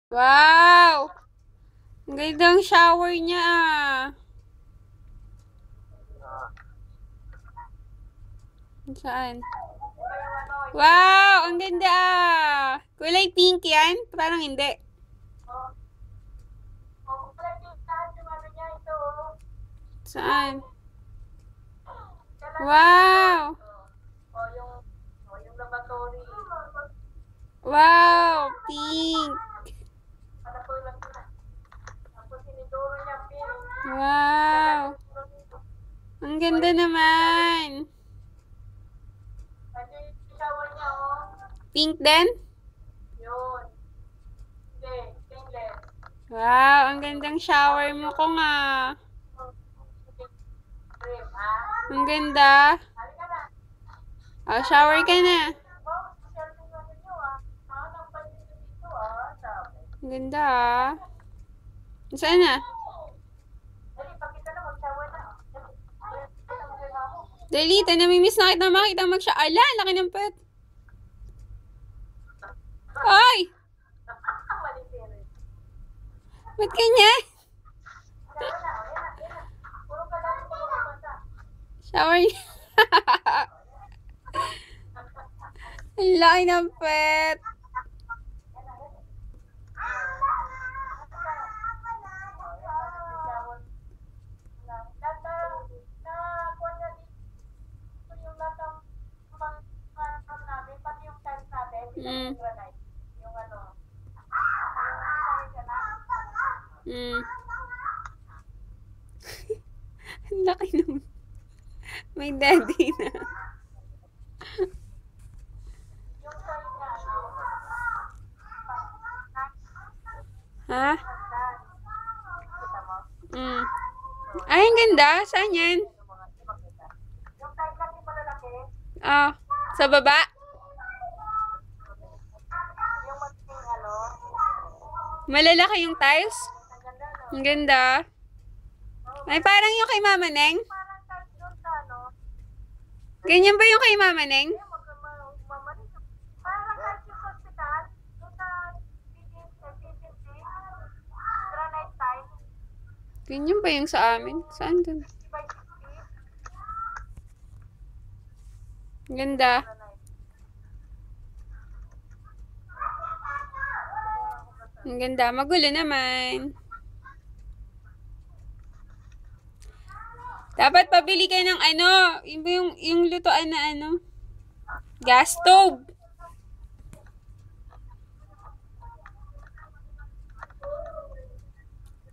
Wow! Ang gandang shower niya ah. Saan? Wow! Ang ganda ah. Kulay pink yan? Parang hindi. Saan? Wow! Wow! Pink! Wow! Ang ganda naman! Pink din? Wow! Ang gandang shower mo ko nga. Ang ganda. Oh, shower ka na. Ang ganda ah. Saan na? Dali, namimiss na kita makita mag-shower. Ala, laki ng pet. Ay! Ba't ganyan? Shower niya. Ang laki ng pet. Mm. Mm. Ang laki ng... May daddy na. Ha? Mm. Ay, ang ganda. Saan yan? Ah, sa baba? Malalaki yung tiles? Ang ganda. Ay, parang yung kay Mama Neng? Ganyan ba yung kay Mama Neng? Ganyan ba yung sa amin? Saan dun? Ang ganda. Ang ganda. Magulo naman. Dapat pabili ka ng ano, yung lutoan na ano, gas stove.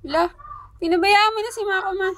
Wala, pinabayaan mo na si Mako ma.